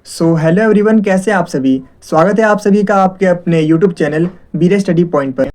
Hello everyone, कैसे हैं आप सभी। स्वागत है आप सभी का आपके अपने यूट्यूब चैनल बीरे स्टडी पॉइंट पर।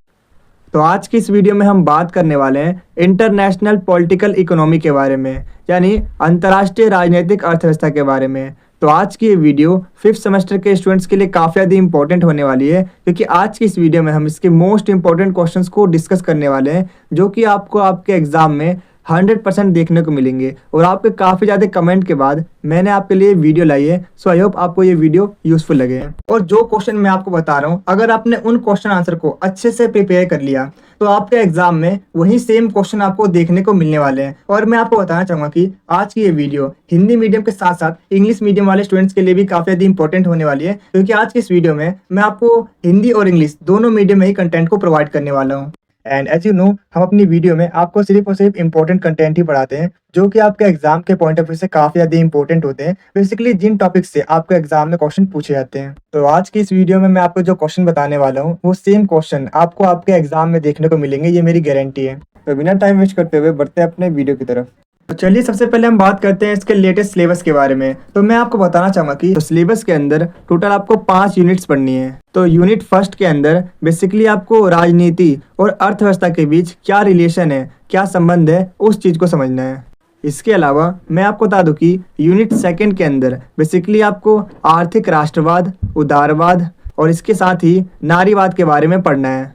तो आज की इस वीडियो में हम बात करने वाले हैं इंटरनेशनल पॉलिटिकल इकोनॉमी के बारे में, यानी अंतर्राष्ट्रीय राजनीतिक अर्थव्यवस्था के बारे में। तो आज की ये वीडियो 5th सेमेस्टर के स्टूडेंट्स के लिए काफ़ी ज़्यादा इंपॉर्टेंट होने वाली है, क्योंकि आज की इस वीडियो में हम इसके मोस्ट इंपॉर्टेंट क्वेश्चंस को डिस्कस करने वाले हैं, जो कि आपको आपके एग्जाम में 100% देखने को मिलेंगे। और आपके काफ़ी ज़्यादा कमेंट के बाद मैंने आपके लिए वीडियो लाई है। सो आई होप आपको ये वीडियो यूजफुल लगे। और जो क्वेश्चन मैं आपको बता रहा हूँ, अगर आपने उन क्वेश्चन आंसर को अच्छे से प्रिपेयर कर लिया तो आपके एग्जाम में वही सेम क्वेश्चन आपको देखने को मिलने वाले हैं। और मैं आपको बताना चाहूँगा कि आज की ये वीडियो हिंदी मीडियम के साथ साथ इंग्लिश मीडियम वाले स्टूडेंट्स के लिए भी काफ़ी ज़्यादा इंपॉर्टेंट होने वाली है, क्योंकि आज की इस वीडियो में मैं आपको हिंदी और इंग्लिश दोनों मीडियम में ही कंटेंट को प्रोवाइड करने वाला हूँ। एंड एज यू नो, हम अपनी वीडियो में आपको सिर्फ और सिर्फ इंपॉर्टेंट कंटेंट ही पढ़ाते हैं, जो कि आपके एग्जाम के पॉइंट ऑफ व्यू से काफ़ी ज़्यादा इंपॉर्टेंट होते हैं। बेसिकली जिन टॉपिक से आपके एग्जाम में क्वेश्चन पूछे जाते हैं। तो आज की इस वीडियो में मैं आपको जो क्वेश्चन बताने वाला हूँ, वो सेम क्वेश्चन आपको आपके एग्जाम में देखने को मिलेंगे, ये मेरी गारंटी है। तो बिना टाइम वेस्ट करते हुए बढ़ते हैं अपने वीडियो की तरफ। तो चलिए सबसे पहले हम बात करते हैं इसके लेटेस्ट सिलेबस के बारे में। तो मैं आपको बताना चाहूँगा कि तो सिलेबस के अंदर टोटल आपको 5 यूनिट्स पढ़नी है। तो यूनिट फर्स्ट के अंदर बेसिकली आपको राजनीति और अर्थव्यवस्था के बीच क्या रिलेशन है, क्या संबंध है, उस चीज़ को समझना है। इसके अलावा मैं आपको बता दूं कि यूनिट सेकंड के अंदर बेसिकली आपको आर्थिक राष्ट्रवाद, उदारवाद और इसके साथ ही नारीवाद के बारे में पढ़ना है।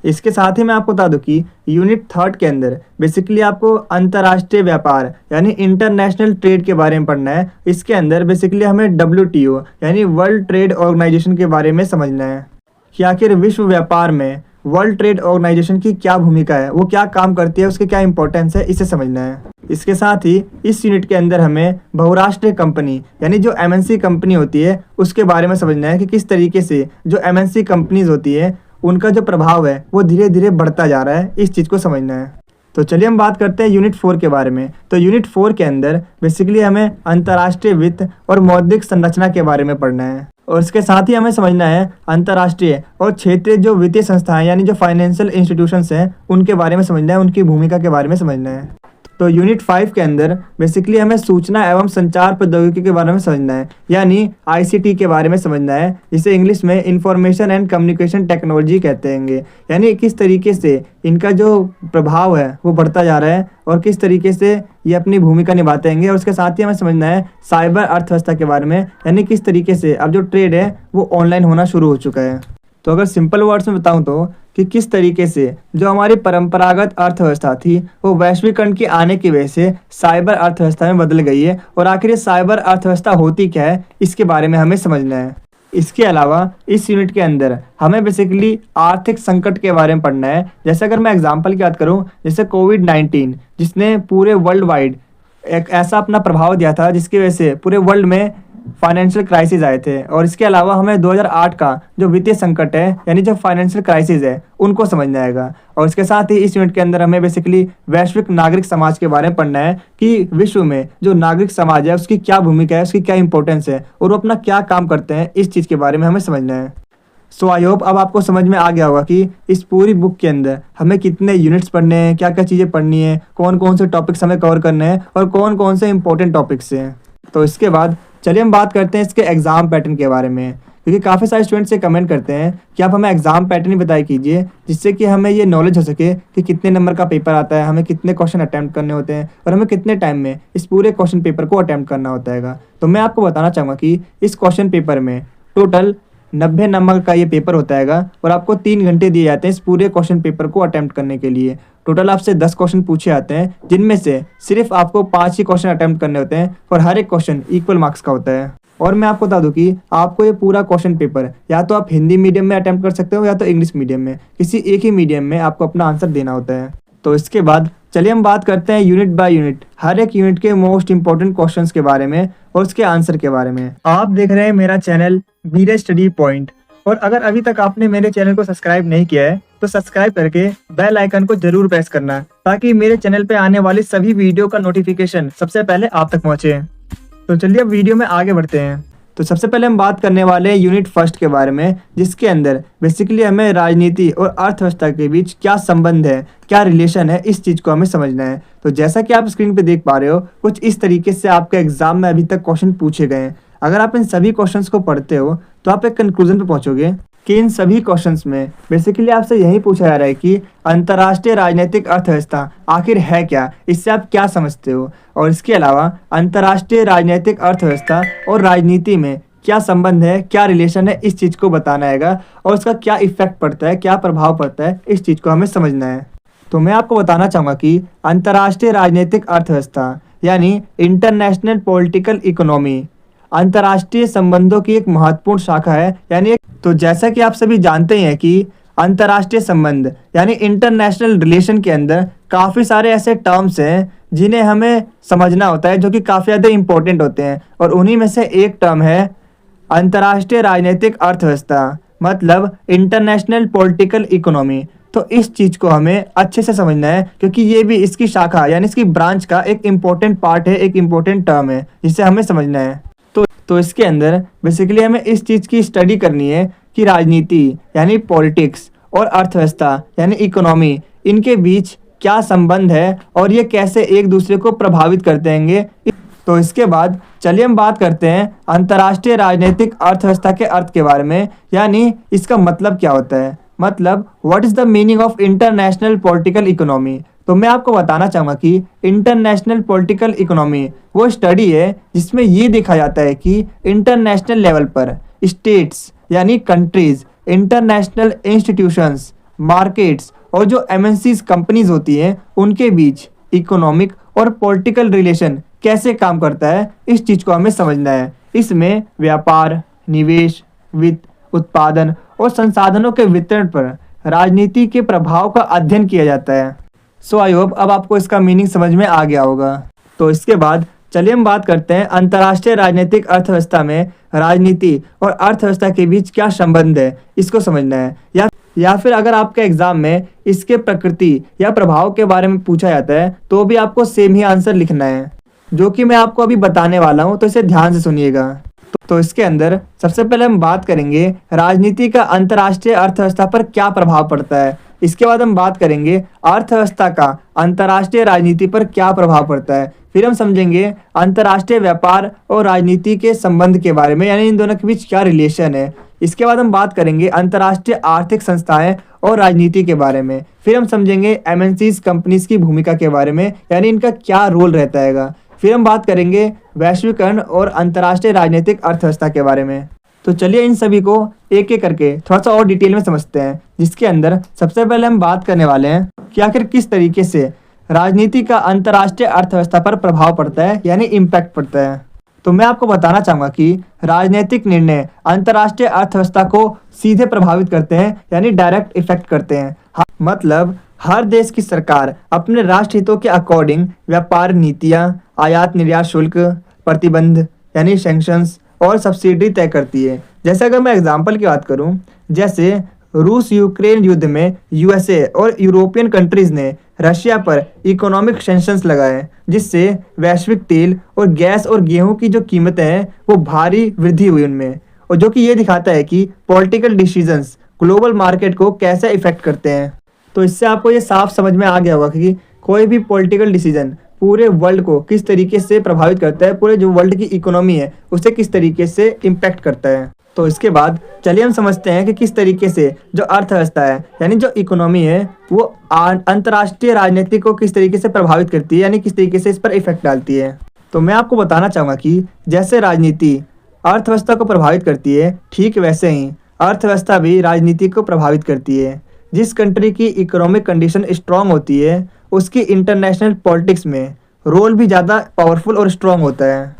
इसके साथ ही मैं आपको बता दूं कि यूनिट थर्ड के अंदर बेसिकली आपको अंतर्राष्ट्रीय व्यापार यानी इंटरनेशनल ट्रेड के बारे में पढ़ना है। इसके अंदर बेसिकली हमें WTO यानी वर्ल्ड ट्रेड ऑर्गेनाइजेशन के बारे में समझना है कि आखिर विश्व व्यापार में वर्ल्ड ट्रेड ऑर्गेनाइजेशन की क्या भूमिका है, वो क्या काम करती है, उसके क्या इंपॉर्टेंस है, इसे समझना है। इसके साथ ही इस यूनिट के अंदर हमें बहुराष्ट्रीय कंपनी यानी जो MNC कंपनी होती है उसके बारे में समझना है कि किस तरीके से जो MNC कंपनीज होती है उनका जो प्रभाव है वो धीरे धीरे बढ़ता जा रहा है, इस चीज़ को समझना है। तो चलिए हम बात करते हैं यूनिट 4 के बारे में। तो यूनिट 4 के अंदर बेसिकली हमें अंतर्राष्ट्रीय वित्त और मौद्रिक संरचना के बारे में पढ़ना है। और इसके साथ ही हमें समझना है अंतर्राष्ट्रीय और क्षेत्रीय जो वित्तीय संस्थाएं यानी जो फाइनेंशियल इंस्टीट्यूशंस हैं उनके बारे में समझना है, उनकी भूमिका के बारे में समझना है। तो यूनिट 5 के अंदर बेसिकली हमें सूचना एवं संचार प्रौद्योगिकी के बारे में समझना है, यानी ICT के बारे में समझना है, जिसे इंग्लिश में इंफॉर्मेशन एंड कम्युनिकेशन टेक्नोलॉजी कहते हैं। यानी किस तरीके से इनका जो प्रभाव है वो बढ़ता जा रहा है और किस तरीके से ये अपनी भूमिका निभाते हैं। और उसके साथ ही हमें समझना है साइबर अर्थव्यवस्था के बारे में, यानी किस तरीके से अब जो ट्रेड है वो ऑनलाइन होना शुरू हो चुका है। तो अगर सिंपल वर्ड्स में बताऊं तो कि किस तरीके से जो हमारी परंपरागत अर्थव्यवस्था थी वो वैश्वीकरण के आने की वजह से साइबर अर्थव्यवस्था में बदल गई है, और आखिर ये साइबर अर्थव्यवस्था होती क्या है इसके बारे में हमें समझना है। इसके अलावा इस यूनिट के अंदर हमें बेसिकली आर्थिक संकट के बारे में पढ़ना है। जैसे अगर मैं एग्जाम्पल की बात करूँ, जैसे कोविड-19 जिसने पूरे वर्ल्ड वाइड एक ऐसा अपना प्रभाव दिया था जिसकी वजह से पूरे वर्ल्ड में फाइनेंशियल क्राइसिस आए थे। और इसके अलावा हमें 2008 का जो वित्तीय संकट है यानी जो फाइनेंशियल क्राइसिस है उनको समझना आएगा। और इसके साथ ही इस यूनिट के अंदर हमें बेसिकली वैश्विक नागरिक समाज के बारे में पढ़ना है कि विश्व में जो नागरिक समाज है उसकी क्या भूमिका है, उसकी क्या इंपॉर्टेंस है और वो अपना क्या काम करते हैं, इस चीज़ के बारे में हमें समझना है। सो आई होप अब आपको समझ में आ गया होगा कि इस पूरी बुक के अंदर हमें कितने यूनिट्स पढ़ने हैं, क्या क्या चीज़ें पढ़नी है, कौन कौन से टॉपिक्स हमें कवर करने हैं और कौन कौन से इंपॉर्टेंट टॉपिक्स हैं। तो इसके बाद चलिए हम बात करते हैं इसके एग्ज़ाम पैटर्न के बारे में, क्योंकि काफ़ी सारे स्टूडेंट्स से कमेंट करते हैं कि आप हमें एग्ज़ाम पैटर्न ही बताया कीजिए, जिससे कि हमें ये नॉलेज हो सके कि कितने नंबर का पेपर आता है, हमें कितने क्वेश्चन अटैम्प्ट करने होते हैं और हमें कितने टाइम में इस पूरे क्वेश्चन पेपर को अटैम्प्ट करना होता है। तो मैं आपको बताना चाहूँगा कि इस क्वेश्चन पेपर में टोटल 90 नंबर का ये पेपर होता है और आपको 3 घंटे दिए जाते हैं इस पूरे क्वेश्चन पेपर को अटैम्प्ट करने के लिए। टोटल आपसे 10 क्वेश्चन पूछे जाते हैं, जिनमें से सिर्फ आपको 5 ही क्वेश्चन अटैम्प्ट करने होते हैं और हर एक क्वेश्चन इक्वल मार्क्स का होता है। और मैं आपको बता दूं कि आपको ये पूरा क्वेश्चन पेपर या तो आप हिंदी मीडियम में अटैम्प्ट कर सकते हो या तो इंग्लिश मीडियम में, किसी एक ही मीडियम में आपको अपना आंसर देना होता है। तो इसके बाद चलिए हम बात करते हैं यूनिट बाय यूनिट हर एक यूनिट के मोस्ट इंपॉर्टेंट क्वेश्चंस के बारे में और उसके आंसर के बारे में। आप देख रहे हैं मेरा चैनल बीरे स्टडी पॉइंट, और अगर अभी तक आपने मेरे चैनल को सब्सक्राइब नहीं किया है तो सब्सक्राइब करके बेल आइकन को जरूर प्रेस करना, ताकि मेरे चैनल पे आने वाली सभी वीडियो का नोटिफिकेशन सबसे पहले आप तक पहुंचे। तो चलिए अब वीडियो में आगे बढ़ते हैं। तो सबसे पहले हम बात करने वाले हैं यूनिट फर्स्ट के बारे में, जिसके अंदर बेसिकली हमें राजनीति और अर्थव्यवस्था के बीच क्या संबंध है, क्या रिलेशन है, इस चीज़ को हमें समझना है। तो जैसा कि आप स्क्रीन पे देख पा रहे हो, कुछ इस तरीके से आपके एग्जाम में अभी तक क्वेश्चन पूछे गए हैं। अगर आप इन सभी क्वेश्चंस को पढ़ते हो तो आप एक कंक्लूजन पे पहुंचोगे कि इन सभी क्वेश्चंस में बेसिकली आपसे यही पूछा जा रहा है कि अंतर्राष्ट्रीय राजनीतिक अर्थव्यवस्था आखिर है क्या, इससे आप क्या समझते हो। और इसके अलावा अंतर्राष्ट्रीय राजनीतिक अर्थव्यवस्था और राजनीति में क्या संबंध है, क्या रिलेशन है, इस चीज़ को बताना हैगा और उसका क्या इफेक्ट पड़ता है, क्या प्रभाव पड़ता है, इस चीज़ को हमें समझना है। तो मैं आपको बताना चाहूँगा कि अंतर्राष्ट्रीय राजनीतिक अर्थव्यवस्था यानी इंटरनेशनल पॉलिटिकल इकोनॉमी अंतर्राष्ट्रीय संबंधों की एक महत्वपूर्ण शाखा है। तो जैसा कि आप सभी जानते ही हैं कि अंतर्राष्ट्रीय संबंध यानी इंटरनेशनल रिलेशन के अंदर काफ़ी सारे ऐसे टर्म्स हैं जिन्हें हमें समझना होता है, जो कि काफ़ी ज़्यादा इंपॉर्टेंट होते हैं। और उन्हीं में से एक टर्म है अंतर्राष्ट्रीय राजनीतिक अर्थव्यवस्था, मतलब इंटरनेशनल पॉलिटिकल इकोनॉमी। तो इस चीज़ को हमें अच्छे से समझना है क्योंकि ये भी इसकी शाखा यानी इसकी ब्रांच का एक इम्पोर्टेंट पार्ट है, एक इम्पोर्टेंट टर्म है जिसे हमें समझना है। तो इसके अंदर बेसिकली हमें इस चीज़ की स्टडी करनी है कि राजनीति यानी पॉलिटिक्स और अर्थव्यवस्था यानी इकोनॉमी, इनके बीच क्या संबंध है और ये कैसे एक दूसरे को प्रभावित करते हैं। तो इसके बाद चलिए हम बात करते हैं अंतर्राष्ट्रीय राजनीतिक अर्थव्यवस्था के अर्थ के बारे में, यानी इसका मतलब क्या होता है, मतलब what is the meaning of international political economy. तो मैं आपको बताना चाहूँगा कि इंटरनेशनल पॉलिटिकल इकोनॉमी वो स्टडी है जिसमें ये देखा जाता है कि इंटरनेशनल लेवल पर स्टेट्स यानी कंट्रीज़, इंटरनेशनल इंस्टीट्यूशंस, मार्केट्स और जो एमएनसीज कंपनीज होती हैं उनके बीच इकोनॉमिक और पॉलिटिकल रिलेशन कैसे काम करता है, इस चीज़ को हमें समझना है। इसमें व्यापार, निवेश, वित्त, उत्पादन और संसाधनों के वितरण पर राजनीति के प्रभाव का अध्ययन किया जाता है। सो आई होप अब आपको इसका मीनिंग समझ में आ गया होगा। तो इसके बाद चलिए हम बात करते हैं अंतर्राष्ट्रीय राजनीतिक अर्थव्यवस्था में राजनीति और अर्थव्यवस्था के बीच क्या संबंध है, इसको समझना है। या फिर अगर आपके एग्जाम में इसके प्रकृति या प्रभाव के बारे में पूछा जाता है तो भी आपको सेम ही आंसर लिखना है, जो कि मैं आपको अभी बताने वाला हूँ, तो इसे ध्यान से सुनिएगा। तो इसके अंदर सबसे पहले हम बात करेंगे राजनीति का अंतर्राष्ट्रीय अर्थव्यवस्था पर क्या प्रभाव पड़ता है। इसके बाद हम बात करेंगे अर्थव्यवस्था का अंतर्राष्ट्रीय राजनीति पर क्या प्रभाव पड़ता है। फिर हम समझेंगे अंतर्राष्ट्रीय व्यापार और राजनीति के संबंध के बारे में, यानी इन दोनों के बीच क्या रिलेशन है। इसके बाद हम बात करेंगे अंतर्राष्ट्रीय आर्थिक संस्थाएं और राजनीति के बारे में। फिर हम समझेंगे एमएनसीज कंपनीज की भूमिका के बारे में, यानी इनका क्या रोल रहता है। फिर हम बात करेंगे वैश्वीकरण और अंतर्राष्ट्रीय राजनीतिक अर्थव्यवस्था के बारे में। तो चलिए इन सभी को एक एक करके थोड़ा सा और डिटेल में समझते हैं, जिसके अंदर सबसे पहले हम बात करने वाले हैं कि आखिर किस तरीके से राजनीति का अंतर्राष्ट्रीय अर्थव्यवस्था पर प्रभाव पड़ता है, यानी इम्पैक्ट पड़ता है। तो मैं आपको बताना चाहूँगा कि राजनीतिक निर्णय अंतर्राष्ट्रीय अर्थव्यवस्था को सीधे प्रभावित करते हैं, यानी डायरेक्ट इफेक्ट करते हैं। मतलब हर देश की सरकार अपने राष्ट्र हितों के अकॉर्डिंग व्यापार नीतियाँ, आयात निर्यात शुल्क, प्रतिबंध यानी सैंक्शंस और सब्सिडी तय करती है। जैसे अगर मैं एग्जांपल की बात करूं, जैसे रूस यूक्रेन युद्ध में यूएसए और यूरोपियन कंट्रीज़ ने रशिया पर इकोनॉमिक सैंक्शंस लगाए, जिससे वैश्विक तेल और गैस और गेहूं की जो कीमतें हैं वो भारी वृद्धि हुई उनमें, और जो कि ये दिखाता है कि पॉलिटिकल डिसीजंस ग्लोबल मार्केट को कैसे इफेक्ट करते हैं। तो इससे आपको ये साफ समझ में आ गया होगा कि कोई भी पॉलिटिकल डिसीजन पूरे वर्ल्ड को किस तरीके से प्रभावित करता है, पूरे जो वर्ल्ड की इकोनॉमी है उसे किस तरीके से इम्पैक्ट करता है। तो इसके बाद चलिए हम समझते हैं कि किस तरीके से जो अर्थव्यवस्था है यानी जो इकोनॉमी है वो अंतर्राष्ट्रीय राजनीति को किस तरीके से प्रभावित करती है, यानी किस तरीके से इस पर इफेक्ट डालती है। तो मैं आपको बताना चाहूँगा कि जैसे राजनीति अर्थव्यवस्था को प्रभावित करती है, ठीक वैसे ही अर्थव्यवस्था भी राजनीति को प्रभावित करती है। जिस कंट्री की इकोनॉमिक कंडीशन स्ट्रांग होती है उसकी इंटरनेशनल पॉलिटिक्स में रोल भी ज़्यादा पावरफुल और स्ट्रांग होता है।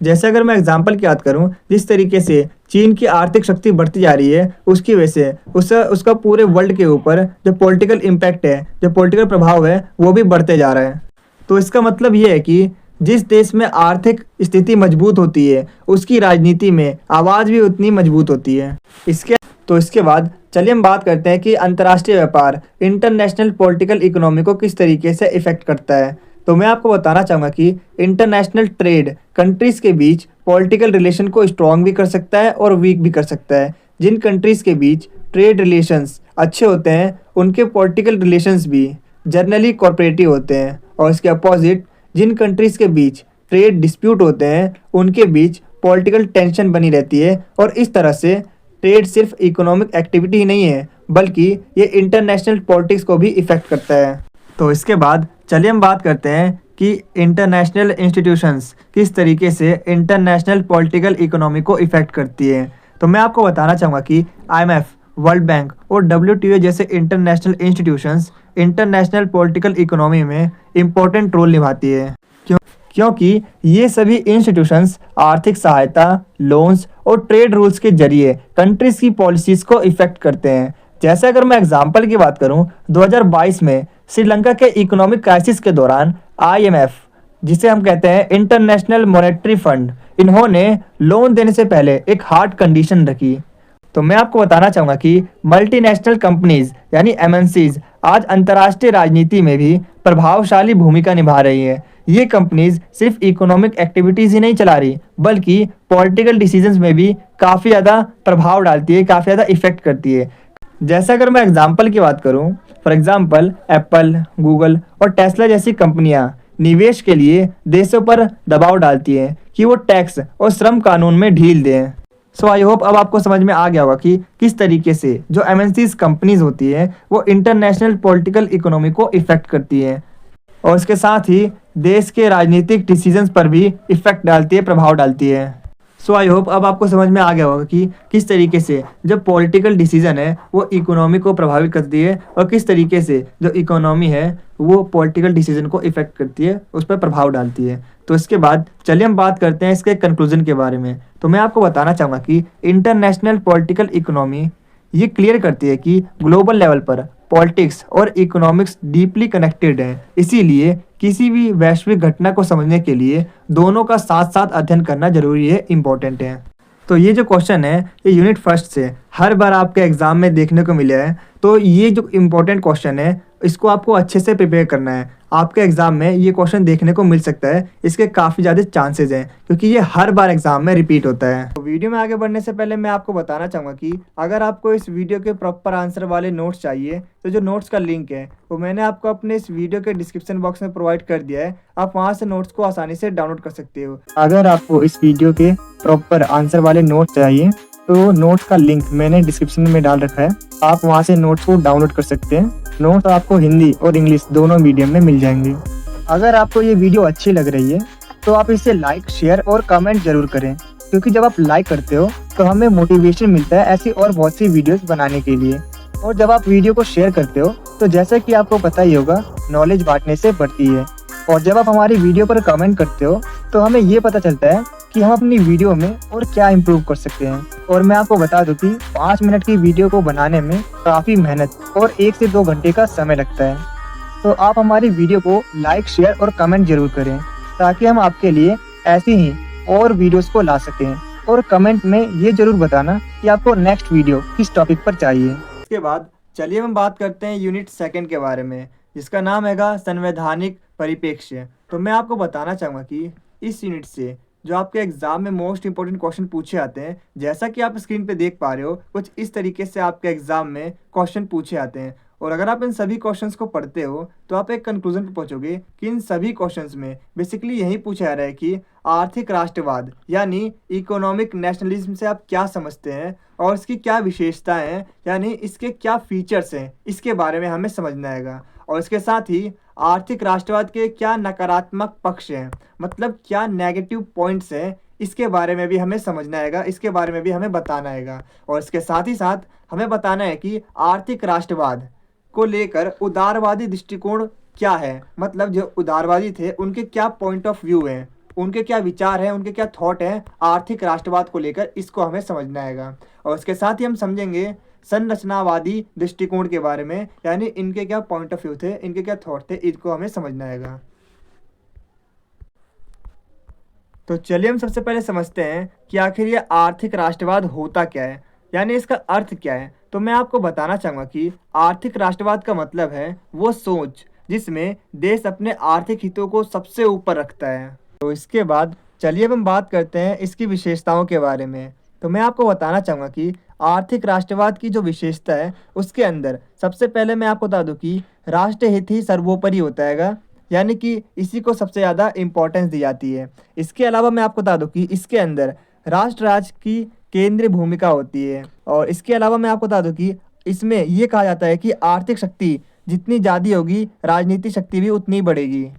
जैसे अगर मैं एग्जांपल की बात करूं, जिस तरीके से चीन की आर्थिक शक्ति बढ़ती जा रही है उसकी वजह से उसका पूरे वर्ल्ड के ऊपर जो पॉलिटिकल इम्पैक्ट है, जो पॉलिटिकल प्रभाव है वो भी बढ़ते जा रहा है। तो इसका मतलब ये है कि जिस देश में आर्थिक स्थिति मजबूत होती है उसकी राजनीति में आवाज़ भी उतनी मजबूत होती है। इसके बाद चलिए हम बात करते हैं कि अंतर्राष्ट्रीय व्यापार इंटरनेशनल पॉलिटिकल इकोनॉमी को किस तरीके से इफेक्ट करता है। तो मैं आपको बताना चाहूँगा कि इंटरनेशनल ट्रेड कंट्रीज़ के बीच पॉलिटिकल रिलेशन को स्ट्रॉन्ग भी कर सकता है और वीक भी कर सकता है। जिन कंट्रीज़ के बीच ट्रेड रिलेशंस अच्छे होते हैं उनके पॉलिटिकल रिलेशंस भी जनरली कॉर्पोरेटिव होते हैं, और इसके अपोजिट जिन कंट्रीज़ के बीच ट्रेड डिस्प्यूट होते हैं उनके बीच पॉलिटिकल टेंशन बनी रहती है और इस तरह से ट्रेड सिर्फ इकोनॉमिक एक्टिविटी ही नहीं है बल्कि ये इंटरनेशनल पॉलिटिक्स को भी इफ़ेक्ट करता है। तो इसके बाद चलिए हम बात करते हैं कि इंटरनेशनल इंस्टीट्यूशंस किस तरीके से इंटरनेशनल पॉलिटिकल इकोनॉमी को इफ़ेक्ट करती है। तो मैं आपको बताना चाहूँगा कि IMF, वर्ल्ड बैंक और WTO जैसे international institutions international political economy में इम्पोर्टेंट रोल निभाती है क्योंकि ये सभी इंस्टीट्यूशंस आर्थिक सहायता, लोन्स और ट्रेड रूल्स के जरिए कंट्रीज की पॉलिसीज़ को इफ़ेक्ट करते हैं। जैसे अगर मैं एग्जांपल की बात करूं, 2022 में श्रीलंका के इकोनॉमिक क्राइसिस के दौरान IMF, जिसे हम कहते हैं इंटरनेशनल मॉनेटरी फंड, इन्होंने लोन देने से पहले एक हार्ड कंडीशन रखी। तो मैं आपको बताना चाहूँगा कि मल्टीनेशनल कंपनीज यानी MNCs आज अंतर्राष्ट्रीय राजनीति में भी प्रभावशाली भूमिका निभा रही है। ये कंपनीज सिर्फ इकोनॉमिक एक्टिविटीज़ ही नहीं चला रही बल्कि पॉलिटिकल डिसीजंस में भी काफ़ी ज़्यादा प्रभाव डालती है, काफ़ी ज़्यादा इफेक्ट करती है। जैसे अगर मैं एग्जांपल की बात करूं, फॉर एग्जांपल एप्पल, गूगल और टेस्ला जैसी कंपनियां निवेश के लिए देशों पर दबाव डालती हैं कि वो टैक्स और श्रम कानून में ढील दें। सो आई होप अब आपको समझ में आ गया होगा कि किस तरीके से जो MNCs कंपनीज होती है वो इंटरनेशनल पॉलिटिकल इकोनॉमी को इफ़ेक्ट करती है और इसके साथ ही देश के राजनीतिक डिसीजंस पर भी इफ़ेक्ट डालती है, प्रभाव डालती है। सो आई होप अब आपको समझ में आ गया होगा कि किस तरीके से जो पॉलिटिकल डिसीजन है वो इकोनॉमी को प्रभावित करती है और किस तरीके से जो इकोनॉमी है वो पॉलिटिकल डिसीजन को इफ़ेक्ट करती है, उस पर प्रभाव डालती है। तो इसके बाद चलिए हम बात करते हैं इसके कंक्लूजन के बारे में। तो मैं आपको बताना चाहूँगा कि इंटरनेशनल पॉलिटिकल इकोनॉमी ये क्लियर करती है कि ग्लोबल लेवल पर पॉलिटिक्स और इकोनॉमिक्स डीपली कनेक्टेड हैं। इसीलिए किसी भी वैश्विक घटना को समझने के लिए दोनों का साथ साथ अध्ययन करना जरूरी है, इम्पोर्टेंट है। तो ये जो क्वेश्चन है ये यूनिट फर्स्ट से हर बार आपके एग्जाम में देखने को मिले हैं। तो ये जो इम्पोर्टेंट क्वेश्चन है इसको आपको अच्छे से प्रिपेयर करना है। आपके एग्ज़ाम में ये क्वेश्चन देखने को मिल सकता है, इसके काफ़ी ज़्यादा चांसेस हैं क्योंकि ये हर बार एग्जाम में रिपीट होता है। तो वीडियो में आगे बढ़ने से पहले मैं आपको बताना चाहूँगा कि अगर आपको इस वीडियो के प्रॉपर आंसर वाले नोट्स चाहिए तो जो नोट्स का लिंक है वो मैंने आपको अपने इस वीडियो के डिस्क्रिप्शन बॉक्स में प्रोवाइड कर दिया है। आप वहाँ से नोट्स को आसानी से डाउनलोड कर सकते हो। अगर आपको इस वीडियो के प्रॉपर आंसर वाले नोट्स चाहिए तो नोट्स का लिंक मैंने डिस्क्रिप्शन में डाल रखा है, आप वहाँ से नोट्स को डाउनलोड कर सकते हैं। नोट्स आपको हिंदी और इंग्लिश दोनों मीडियम में मिल जाएंगे। अगर आपको ये वीडियो अच्छी लग रही है तो आप इसे लाइक, शेयर और कमेंट जरूर करें क्योंकि जब आप लाइक करते हो तो हमें मोटिवेशन मिलता है ऐसी और बहुत सी वीडियोस बनाने के लिए। और जब आप वीडियो को शेयर करते हो तो जैसा कि आपको पता ही होगा, नॉलेज बांटने से बढ़ती है। और जब आप हमारी वीडियो पर कमेंट करते हो तो हमें ये पता चलता है कि हम अपनी वीडियो में और क्या इम्प्रूव कर सकते हैं। और मैं आपको बता दूं कि 5 मिनट की वीडियो को बनाने में काफ़ी मेहनत और 1 से 2 घंटे का समय लगता है। तो आप हमारी वीडियो को लाइक, शेयर और कमेंट जरूर करें ताकि हम आपके लिए ऐसी ही और वीडियोस को ला सकें। और कमेंट में ये जरूर बताना कि आपको नेक्स्ट वीडियो किस टॉपिक पर चाहिए। इसके बाद चलिए हम बात करते हैं यूनिट सेकंड के बारे में, जिसका नाम हैगा संवैधानिक परिप्रेक्ष्य। तो मैं आपको बताना चाहूँगा कि इस यूनिट से जो आपके एग्जाम में मोस्ट इंपॉर्टेंट क्वेश्चन पूछे आते हैं, जैसा कि आप स्क्रीन पे देख पा रहे हो, कुछ इस तरीके से आपके एग्जाम में क्वेश्चन पूछे आते हैं। और अगर आप इन सभी क्वेश्चंस को पढ़ते हो तो आप एक कंक्लूजन पर पहुंचोगे कि इन सभी क्वेश्चंस में बेसिकली यही पूछा जा रहा है कि आर्थिक राष्ट्रवाद यानी इकोनॉमिक नेशनलिज्म से आप क्या समझते हैं और इसकी क्या विशेषताएं हैं, यानी इसके क्या फीचर्स हैं, इसके बारे में हमें समझना आएगा। और इसके साथ ही आर्थिक राष्ट्रवाद के क्या नकारात्मक पक्ष हैं, मतलब क्या नेगेटिव पॉइंट्स हैं, इसके बारे में भी हमें समझना आएगा, इसके बारे में भी हमें बताना आएगा। और इसके साथ ही साथ हमें बताना है कि आर्थिक राष्ट्रवाद को लेकर उदारवादी दृष्टिकोण क्या है, मतलब जो उदारवादी थे उनके क्या पॉइंट ऑफ व्यू हैं, उनके क्या विचार हैं, उनके क्या थॉट हैं आर्थिक राष्ट्रवाद को लेकर, इसको हमें समझना आएगा। और इसके साथ ही हम समझेंगे संरचनावादी दृष्टिकोण के बारे में, यानी इनके क्या पॉइंट ऑफ व्यू थे, इनके क्या थॉट थे, इसको हमें समझना आएगा। तो चलिए हम सबसे पहले समझते हैं कि आखिर ये आर्थिक राष्ट्रवाद होता क्या है, यानी इसका अर्थ क्या है। तो मैं आपको बताना चाहूँगा कि आर्थिक राष्ट्रवाद का मतलब है वो सोच जिसमें देश अपने आर्थिक हितों को सबसे ऊपर रखता है। तो इसके बाद चलिए अब हम बात करते हैं इसकी विशेषताओं के बारे में। तो मैं आपको बताना चाहूँगा कि आर्थिक राष्ट्रवाद की जो विशेषता है उसके अंदर सबसे पहले मैं आपको बता दूँ कि राष्ट्रहित ही सर्वोपरि होता है, यानी कि इसी को सबसे ज़्यादा इम्पोर्टेंस दी जाती है। इसके अलावा मैं आपको बता दूँ कि इसके अंदर राष्ट्र राज्य की केंद्रीय भूमिका होती है। और इसके अलावा मैं आपको बता दूं कि इसमें ये कहा जाता है कि आर्थिक शक्ति जितनी ज़्यादा होगी, राजनीतिक शक्ति भी उतनी बढ़ेगी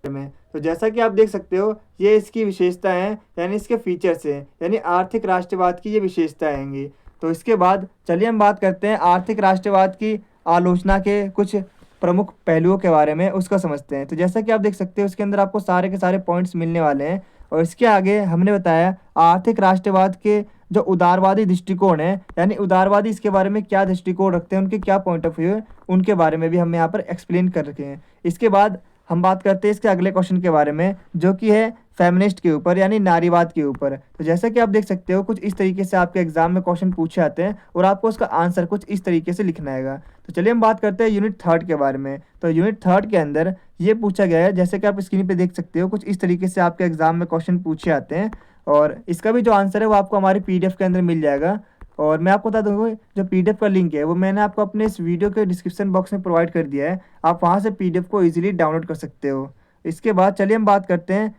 में। तो जैसा कि आप देख सकते हो, ये इसकी विशेषता है, यानी इसके फीचर्स हैं, यानी आर्थिक राष्ट्रवाद की ये विशेषताएं आएंगी। तो इसके बाद चलिए हम बात करते हैं आर्थिक राष्ट्रवाद की आलोचना के कुछ प्रमुख पहलुओं के बारे में, उसका समझते हैं। तो जैसा कि आप देख सकते हो, उसके अंदर आपको सारे के सारे पॉइंट्स मिलने वाले हैं। और इसके आगे हमने बताया आर्थिक राष्ट्रवाद के जो उदारवादी दृष्टिकोण है, यानी उदारवादी इसके बारे में क्या दृष्टिकोण रखते हैं, उनके क्या पॉइंट ऑफ व्यू है, उनके बारे में भी हम यहाँ पर एक्सप्लेन कर रखे हैं। इसके बाद हम बात करते हैं इसके अगले क्वेश्चन के बारे में, जो कि है फेमिनिस्ट के ऊपर, यानी नारीवाद के ऊपर। तो जैसा कि आप देख सकते हो, कुछ इस तरीके से आपके एग्जाम में क्वेश्चन पूछे जाते हैं और आपको उसका आंसर कुछ इस तरीके से लिखना है। तो चलिए हम बात करते हैं यूनिट 3 के बारे में। तो यूनिट 3 के अंदर ये पूछा गया है, जैसे कि आप स्क्रीन पे देख सकते हो, कुछ इस तरीके से आपके एग्जाम में क्वेश्चन पूछे जाते हैं। और इसका भी जो आंसर है वो आपको हमारे PDF के अंदर मिल जाएगा। और मैं आपको बता दूंगा, जो PDF का लिंक है वो मैंने आपको अपने इस वीडियो के डिस्क्रिप्शन बॉक्स में प्रोवाइड कर दिया है। आप वहाँ से PDF को ईजिली डाउनलोड कर सकते हो। इसके बाद चलिए हम बात करते हैं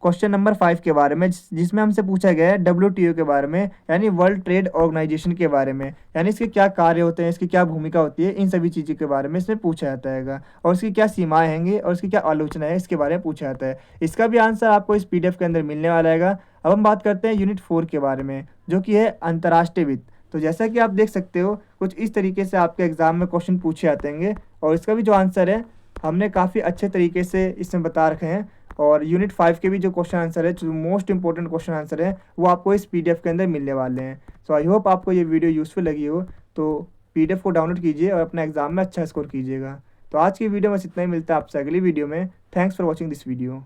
क्वेश्चन नंबर 5 के बारे में, जिसमें हमसे पूछा गया है WTO के बारे में, यानी वर्ल्ड ट्रेड ऑर्गेनाइजेशन के बारे में, यानी इसके क्या कार्य होते हैं, इसकी क्या भूमिका होती है, इन सभी चीज़ों के बारे में इसमें पूछा जाता है। और इसकी क्या सीमाएं हैंगी और इसकी क्या आलोचना है, इसके बारे में पूछा जाता है। इसका भी आंसर आपको इस PDF के अंदर मिलने वाला है। अब हम बात करते हैं यूनिट 4 के बारे में, जो कि है अंतर्राष्ट्रीय वित्त। तो जैसा कि आप देख सकते हो, कुछ इस तरीके से आपके एग्जाम में क्वेश्चन पूछे जाते हैं और इसका भी जो आंसर है हमने काफ़ी अच्छे तरीके से इसमें बता रखे हैं। और यूनिट 5 के भी जो क्वेश्चन आंसर है, जो मोस्ट इंपॉर्टेंट क्वेश्चन आंसर है, वो आपको इस PDF के अंदर मिलने वाले हैं। सो आई होप आपको ये वीडियो यूज़फुल लगी हो। तो PDF को डाउनलोड कीजिए और अपना एग्जाम में अच्छा स्कोर कीजिएगा। तो आज की वीडियो में बस इतना ही, मिलता है आपसे अगली वीडियो में। Thanks for watching this video.